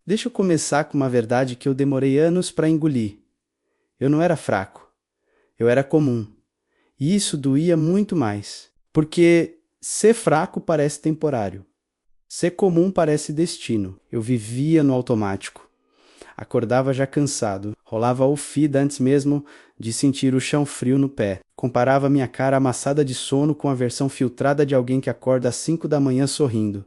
Deixa eu começar com uma verdade que eu demorei anos para engolir. Eu não era fraco. Eu era comum. E isso doía muito mais. Porque ser fraco parece temporário. Ser comum parece destino. Eu vivia no automático. Acordava já cansado. Rolava a ofida antes mesmo de sentir o chão frio no pé. Comparava minha cara amassada de sono com a versão filtrada de alguém que acorda às 5 da manhã sorrindo.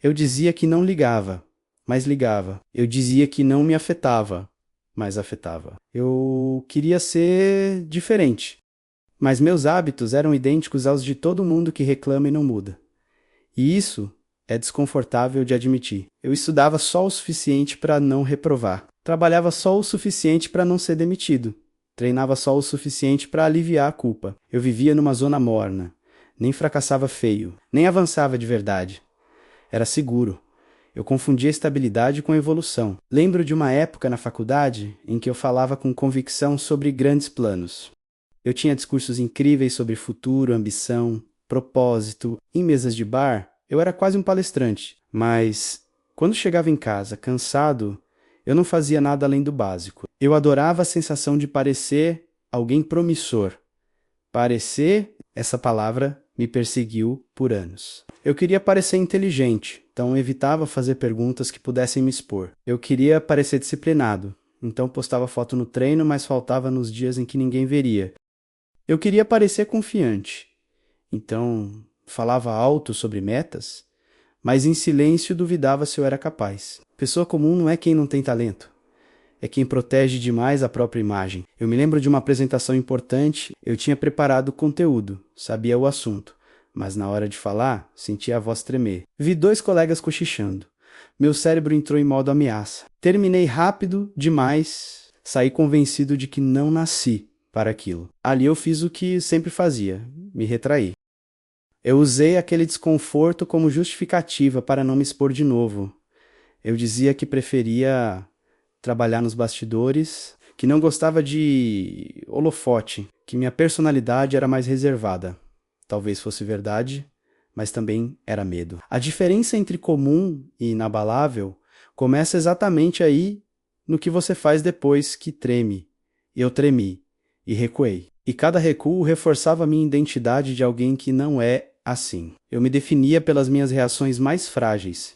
Eu dizia que não ligava, mas ligava. Eu dizia que não me afetava, mas afetava. Eu queria ser diferente, mas meus hábitos eram idênticos aos de todo mundo que reclama e não muda. E isso é desconfortável de admitir. Eu estudava só o suficiente para não reprovar. Trabalhava só o suficiente para não ser demitido. Treinava só o suficiente para aliviar a culpa. Eu vivia numa zona morna. Nem fracassava feio, nem avançava de verdade. Era seguro. Eu confundia estabilidade com evolução. Lembro de uma época na faculdade em que eu falava com convicção sobre grandes planos. Eu tinha discursos incríveis sobre futuro, ambição, propósito. Em mesas de bar, eu era quase um palestrante. Mas, quando chegava em casa, cansado, eu não fazia nada além do básico. Eu adorava a sensação de parecer alguém promissor. Parecer, essa palavra me perseguiu por anos. Eu queria parecer inteligente, então evitava fazer perguntas que pudessem me expor. Eu queria parecer disciplinado, então postava foto no treino, mas faltava nos dias em que ninguém veria. Eu queria parecer confiante, então falava alto sobre metas, mas em silêncio duvidava se eu era capaz. Pessoa comum não é quem não tem talento. É quem protege demais a própria imagem. Eu me lembro de uma apresentação importante, eu tinha preparado o conteúdo, sabia o assunto, mas na hora de falar, sentia a voz tremer. Vi 2 colegas cochichando. Meu cérebro entrou em modo ameaça. Terminei rápido demais, saí convencido de que não nasci para aquilo. Ali eu fiz o que sempre fazia, me retraí. Eu usei aquele desconforto como justificativa para não me expor de novo. Eu dizia que preferia trabalhar nos bastidores, que não gostava de holofote, que minha personalidade era mais reservada. Talvez fosse verdade, mas também era medo. A diferença entre comum e inabalável começa exatamente aí no que você faz depois que treme. Eu tremi e recuei. E cada recuo reforçava minha identidade de alguém que não é assim. Eu me definia pelas minhas reações mais frágeis.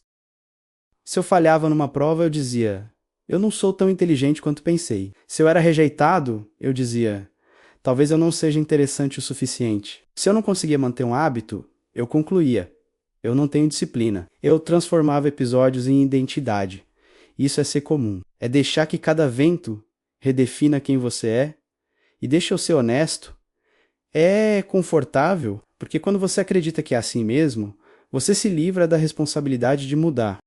Se eu falhava numa prova, eu dizia: eu não sou tão inteligente quanto pensei. Se eu era rejeitado, eu dizia: talvez eu não seja interessante o suficiente. Se eu não conseguia manter um hábito, eu concluía: eu não tenho disciplina. Eu transformava episódios em identidade. Isso é ser comum. É deixar que cada vento redefina quem você é. E deixa eu ser honesto. É confortável, porque quando você acredita que é assim mesmo, você se livra da responsabilidade de mudar.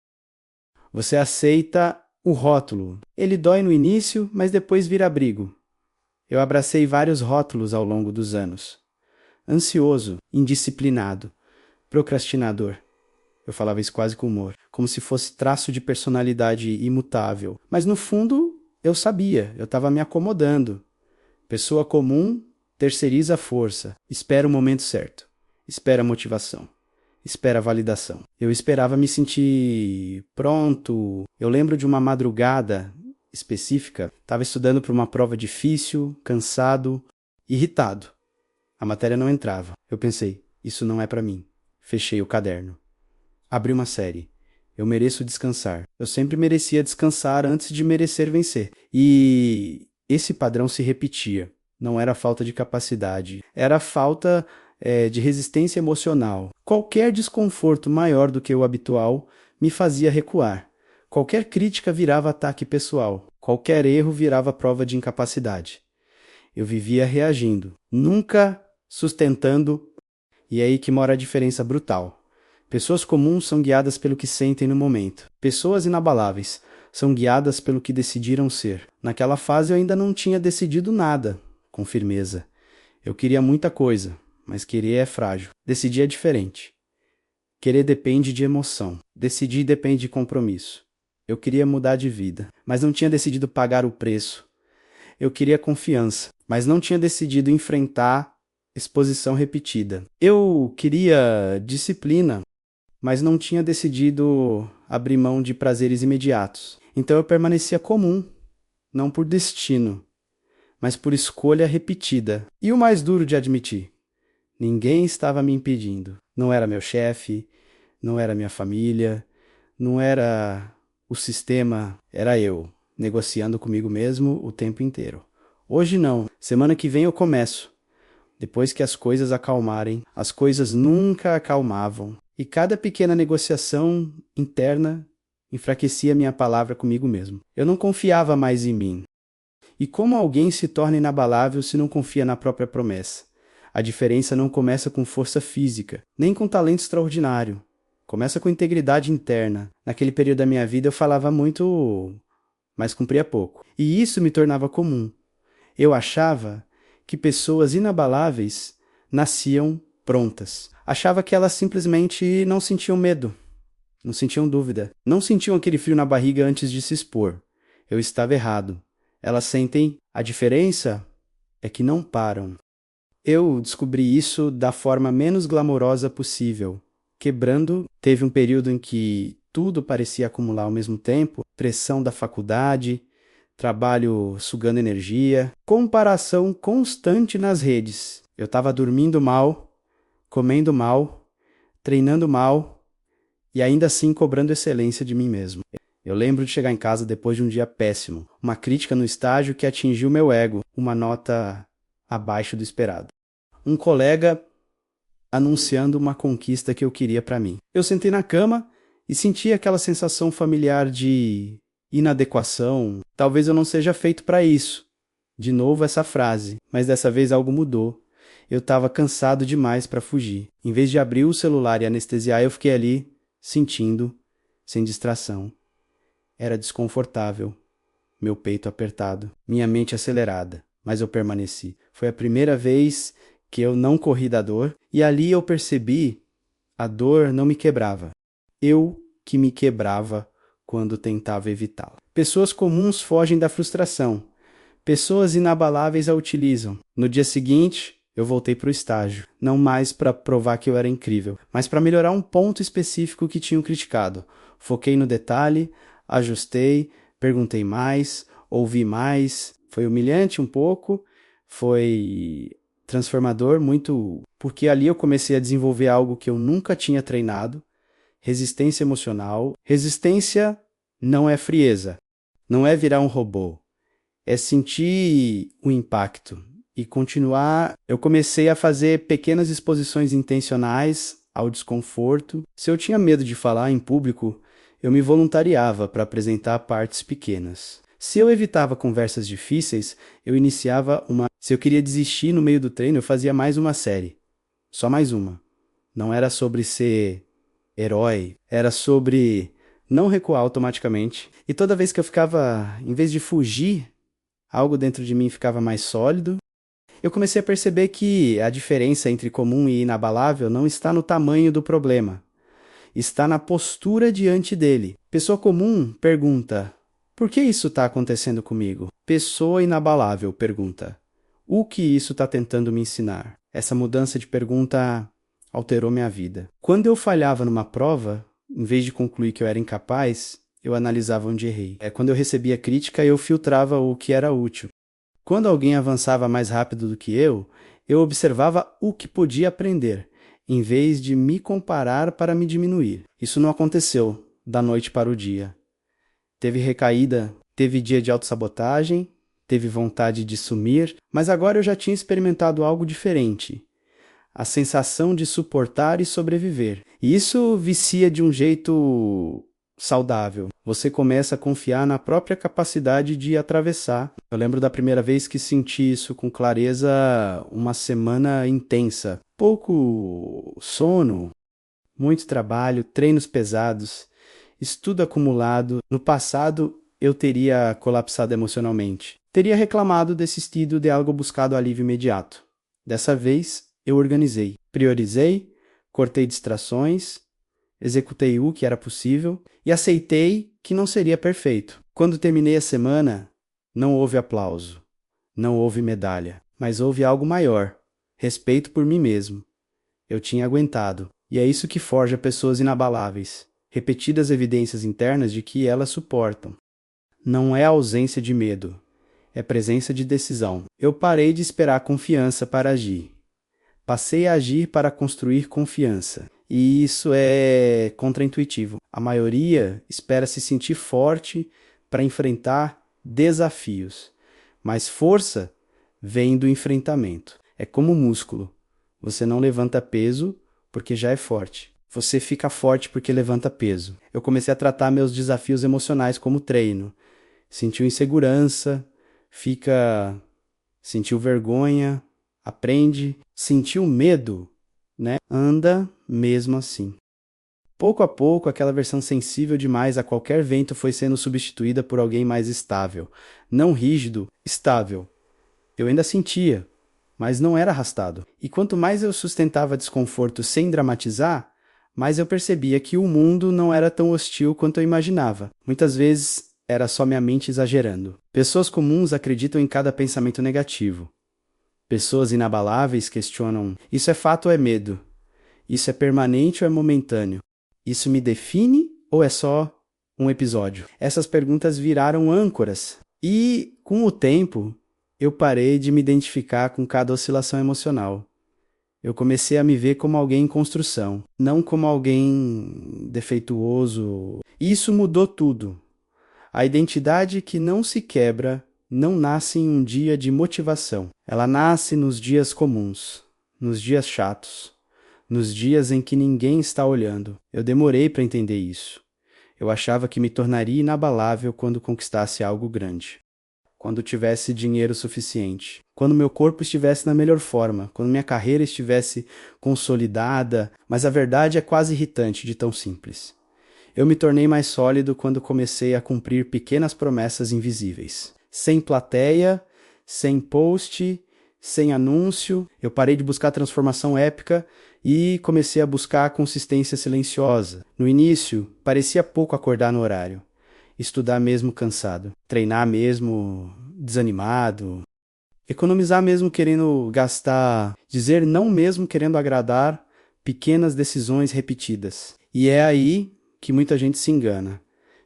Você aceita o rótulo. Ele dói no início, mas depois vira abrigo. Eu abracei vários rótulos ao longo dos anos. Ansioso, indisciplinado, procrastinador. Eu falava isso quase com humor, como se fosse traço de personalidade imutável. Mas no fundo, eu sabia, eu estava me acomodando. Pessoa comum terceiriza a força, espera o momento certo, espera a motivação. Espera a validação. Eu esperava me sentir pronto. Eu lembro de uma madrugada específica. Estava estudando para uma prova difícil, cansado, irritado. A matéria não entrava. Eu pensei, isso não é para mim. Fechei o caderno. Abri uma série. Eu mereço descansar. Eu sempre merecia descansar antes de merecer vencer. E esse padrão se repetia. Não era falta de capacidade. Era falta de resistência emocional. Qualquer desconforto maior do que o habitual me fazia recuar. Qualquer crítica virava ataque pessoal. Qualquer erro virava prova de incapacidade. Eu vivia reagindo, nunca sustentando, e é aí que mora a diferença brutal. Pessoas comuns são guiadas pelo que sentem no momento. Pessoas inabaláveis são guiadas pelo que decidiram ser. Naquela fase eu ainda não tinha decidido nada, com firmeza. Eu queria muita coisa, mas querer é frágil. Decidir é diferente. Querer depende de emoção. Decidir depende de compromisso. Eu queria mudar de vida, mas não tinha decidido pagar o preço. Eu queria confiança, mas não tinha decidido enfrentar exposição repetida. Eu queria disciplina, mas não tinha decidido abrir mão de prazeres imediatos. Então eu permanecia comum, não por destino, mas por escolha repetida. E o mais duro de admitir, ninguém estava me impedindo. Não era meu chefe, não era minha família, não era o sistema, era eu, negociando comigo mesmo o tempo inteiro. Hoje não, semana que vem eu começo. Depois que as coisas acalmarem, as coisas nunca acalmavam. E cada pequena negociação interna enfraquecia minha palavra comigo mesmo. Eu não confiava mais em mim. E como alguém se torna inabalável se não confia na própria promessa? A diferença não começa com força física, nem com talento extraordinário. Começa com integridade interna. Naquele período da minha vida eu falava muito, mas cumpria pouco. E isso me tornava comum. Eu achava que pessoas inabaláveis nasciam prontas. Achava que elas simplesmente não sentiam medo, não sentiam dúvida, não sentiam aquele frio na barriga antes de se expor. Eu estava errado. Elas sentem. A diferença é que não param. Eu descobri isso da forma menos glamourosa possível. Quebrando, teve um período em que tudo parecia acumular ao mesmo tempo, pressão da faculdade, trabalho sugando energia, comparação constante nas redes. Eu estava dormindo mal, comendo mal, treinando mal e ainda assim cobrando excelência de mim mesmo. Eu lembro de chegar em casa depois de um dia péssimo, uma crítica no estágio que atingiu meu ego, uma nota abaixo do esperado. Um colega anunciando uma conquista que eu queria para mim. Eu sentei na cama e senti aquela sensação familiar de inadequação. Talvez eu não seja feito para isso. De novo essa frase, mas dessa vez algo mudou. Eu estava cansado demais para fugir. Em vez de abrir o celular e anestesiar, eu fiquei ali, sentindo, sem distração. Era desconfortável, meu peito apertado, minha mente acelerada, mas eu permaneci. Foi a primeira vez que eu não corri da dor, e ali eu percebi, a dor não me quebrava. Eu que me quebrava quando tentava evitá-la. Pessoas comuns fogem da frustração. Pessoas inabaláveis a utilizam. No dia seguinte, eu voltei para o estágio. Não mais para provar que eu era incrível, mas para melhorar um ponto específico que tinham criticado. Foquei no detalhe, ajustei, perguntei mais, ouvi mais. Foi humilhante um pouco, foi transformador, muito, porque ali eu comecei a desenvolver algo que eu nunca tinha treinado, resistência emocional. Resistência não é frieza, não é virar um robô, é sentir o impacto e continuar. Eu comecei a fazer pequenas exposições intencionais ao desconforto. Se eu tinha medo de falar em público, eu me voluntariava para apresentar partes pequenas. Se eu evitava conversas difíceis, eu iniciava uma. Se eu queria desistir no meio do treino, eu fazia mais uma série. Só mais uma. Não era sobre ser herói, era sobre não recuar automaticamente. E toda vez que eu ficava, em vez de fugir, algo dentro de mim ficava mais sólido. Eu comecei a perceber que a diferença entre comum e inabalável não está no tamanho do problema. Está na postura diante dele. Pessoa comum pergunta: por que isso está acontecendo comigo? Pessoa inabalável pergunta: o que isso está tentando me ensinar? Essa mudança de pergunta alterou minha vida. Quando eu falhava numa prova, em vez de concluir que eu era incapaz, eu analisava onde errei. Quando eu recebia crítica, eu filtrava o que era útil. Quando alguém avançava mais rápido do que eu observava o que podia aprender, em vez de me comparar para me diminuir. Isso não aconteceu da noite para o dia. Teve recaída, teve dia de autossabotagem, teve vontade de sumir, mas agora eu já tinha experimentado algo diferente. A sensação de suportar e sobreviver. E isso vicia de um jeito saudável. Você começa a confiar na própria capacidade de atravessar. Eu lembro da primeira vez que senti isso com clareza, uma semana intensa. Pouco sono, muito trabalho, treinos pesados, estudo acumulado. No passado, eu teria colapsado emocionalmente. Teria reclamado, desistido de algo buscado alívio imediato. Dessa vez, eu organizei, priorizei, cortei distrações, executei o que era possível e aceitei que não seria perfeito. Quando terminei a semana, não houve aplauso, não houve medalha, mas houve algo maior, respeito por mim mesmo. Eu tinha aguentado. E é isso que forja pessoas inabaláveis, repetidas evidências internas de que elas suportam. Não é ausência de medo, é presença de decisão. Eu parei de esperar confiança para agir. Passei a agir para construir confiança. E isso é contraintuitivo. A maioria espera se sentir forte para enfrentar desafios. Mas força vem do enfrentamento. É como músculo. Você não levanta peso porque já é forte. Você fica forte porque levanta peso. Eu comecei a tratar meus desafios emocionais como treino. Sentiu insegurança, sentiu vergonha, aprende, sentiu medo, né? Anda mesmo assim. Pouco a pouco, aquela versão sensível demais a qualquer vento foi sendo substituída por alguém mais estável. Não rígido, estável. Eu ainda sentia, mas não era arrastado. E quanto mais eu sustentava desconforto sem dramatizar, mais eu percebia que o mundo não era tão hostil quanto eu imaginava. Muitas vezes era só minha mente exagerando. Pessoas comuns acreditam em cada pensamento negativo. Pessoas inabaláveis questionam: isso é fato ou é medo? Isso é permanente ou é momentâneo? Isso me define ou é só um episódio? Essas perguntas viraram âncoras. E, com o tempo, eu parei de me identificar com cada oscilação emocional. Eu comecei a me ver como alguém em construção, não como alguém defeituoso. Isso mudou tudo. A identidade que não se quebra não nasce em um dia de motivação. Ela nasce nos dias comuns, nos dias chatos, nos dias em que ninguém está olhando. Eu demorei para entender isso. Eu achava que me tornaria inabalável quando conquistasse algo grande. Quando tivesse dinheiro suficiente, quando meu corpo estivesse na melhor forma, quando minha carreira estivesse consolidada, mas a verdade é quase irritante de tão simples. Eu me tornei mais sólido quando comecei a cumprir pequenas promessas invisíveis. Sem plateia, sem post, sem anúncio, eu parei de buscar transformação épica e comecei a buscar a consistência silenciosa. No início, parecia pouco acordar no horário. Estudar mesmo cansado, treinar mesmo desanimado, economizar mesmo querendo gastar, dizer não mesmo querendo agradar, pequenas decisões repetidas. E é aí que muita gente se engana.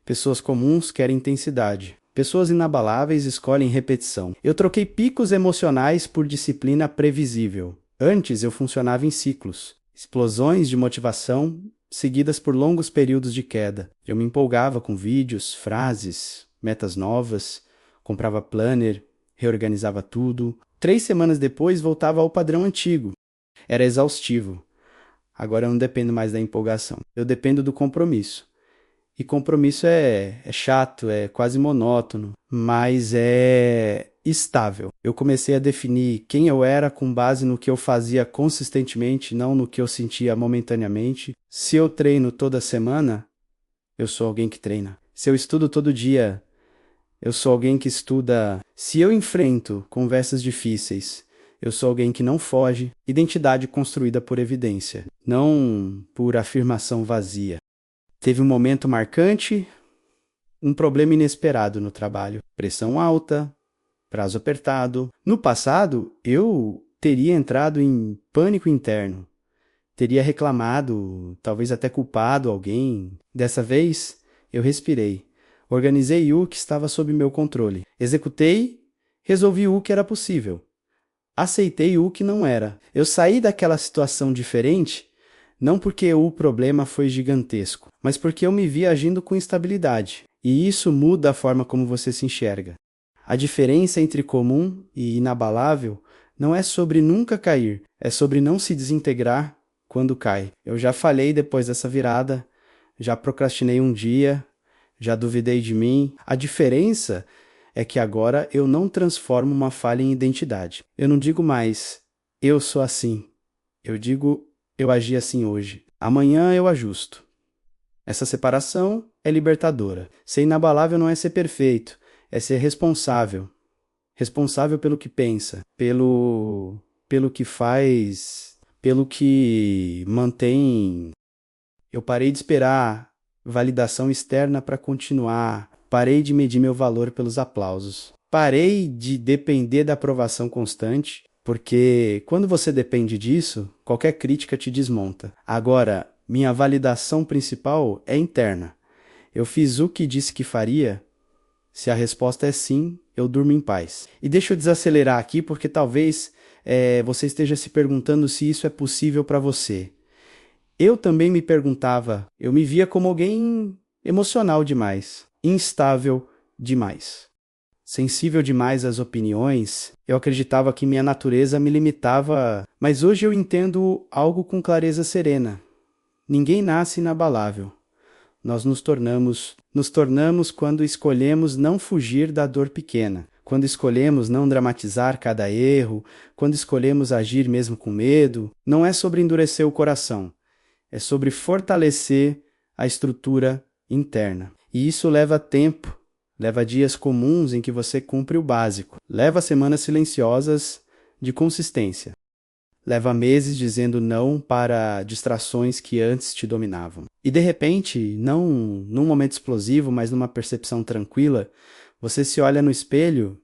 Pessoas comuns querem intensidade. Pessoas inabaláveis escolhem repetição. Eu troquei picos emocionais por disciplina previsível. Antes eu funcionava em ciclos, explosões de motivação seguidas por longos períodos de queda. Eu me empolgava com vídeos, frases, metas novas, comprava planner, reorganizava tudo. 3 semanas depois voltava ao padrão antigo. Era exaustivo. Agora eu não dependo mais da empolgação. Eu dependo do compromisso. E compromisso é chato, é quase monótono, mas é estável. Eu comecei a definir quem eu era com base no que eu fazia consistentemente, não no que eu sentia momentaneamente. Se eu treino toda semana, eu sou alguém que treina. Se eu estudo todo dia, eu sou alguém que estuda. Se eu enfrento conversas difíceis, eu sou alguém que não foge. Identidade construída por evidência, não por afirmação vazia. Teve um momento marcante, um problema inesperado no trabalho. Pressão alta, prazo apertado. No passado, eu teria entrado em pânico interno. Teria reclamado, talvez até culpado alguém. Dessa vez, eu respirei. Organizei o que estava sob meu controle. Executei, resolvi o que era possível. Aceitei o que não era. Eu saí daquela situação diferente não porque o problema foi gigantesco, mas porque eu me vi agindo com instabilidade. E isso muda a forma como você se enxerga. A diferença entre comum e inabalável não é sobre nunca cair, é sobre não se desintegrar quando cai. Eu já falhei depois dessa virada, já procrastinei um dia, já duvidei de mim. A diferença é que agora eu não transformo uma falha em identidade. Eu não digo mais, eu sou assim. Eu digo, eu agi assim hoje. Amanhã eu ajusto. Essa separação é libertadora. Ser inabalável não é ser perfeito, é ser responsável. Responsável pelo que pensa, pelo que faz, pelo que mantém. Eu parei de esperar validação externa para continuar. Parei de medir meu valor pelos aplausos. Parei de depender da aprovação constante. Porque quando você depende disso, qualquer crítica te desmonta. Agora, minha validação principal é interna. Eu fiz o que disse que faria? Se a resposta é sim, eu durmo em paz. E deixa eu desacelerar aqui, porque talvez você esteja se perguntando se isso é possível para você. Eu também me perguntava, eu me via como alguém emocional demais, instável demais. Sensível demais às opiniões, eu acreditava que minha natureza me limitava, mas hoje eu entendo algo com clareza serena. Ninguém nasce inabalável. Nós nos tornamos quando escolhemos não fugir da dor pequena, quando escolhemos não dramatizar cada erro, quando escolhemos agir mesmo com medo. Não é sobre endurecer o coração, é sobre fortalecer a estrutura interna. E isso leva tempo. Leva dias comuns em que você cumpre o básico. Leva semanas silenciosas de consistência. Leva meses dizendo não para distrações que antes te dominavam. E de repente, não num momento explosivo, mas numa percepção tranquila, você se olha no espelho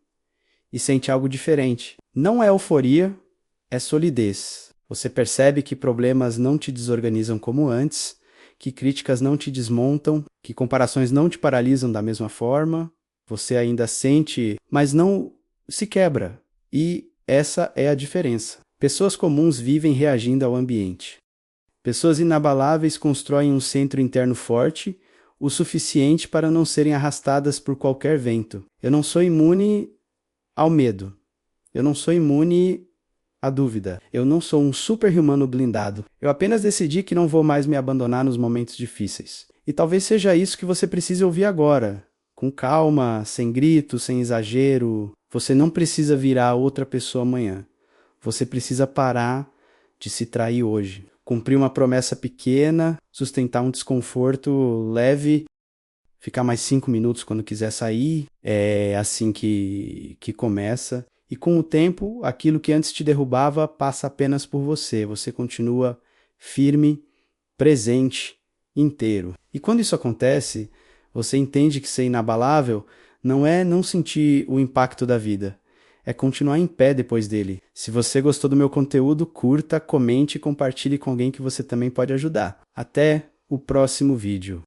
e sente algo diferente. Não é euforia, é solidez. Você percebe que problemas não te desorganizam como antes, que críticas não te desmontam, que comparações não te paralisam da mesma forma, você ainda sente, mas não se quebra. E essa é a diferença. Pessoas comuns vivem reagindo ao ambiente. Pessoas inabaláveis constroem um centro interno forte, o suficiente para não serem arrastadas por qualquer vento. Eu não sou imune ao medo. Eu não sou imune a dúvida. Eu não sou um super-humano blindado. Eu apenas decidi que não vou mais me abandonar nos momentos difíceis. E talvez seja isso que você precise ouvir agora. Com calma, sem gritos, sem exagero. Você não precisa virar outra pessoa amanhã. Você precisa parar de se trair hoje. Cumprir uma promessa pequena, sustentar um desconforto leve, ficar mais 5 minutos quando quiser sair. É assim que começa. E com o tempo, aquilo que antes te derrubava passa apenas por você. Você continua firme, presente, inteiro. E quando isso acontece, você entende que ser inabalável não é não sentir o impacto da vida. É continuar em pé depois dele. Se você gostou do meu conteúdo, curta, comente e compartilhe com alguém que você também pode ajudar. Até o próximo vídeo.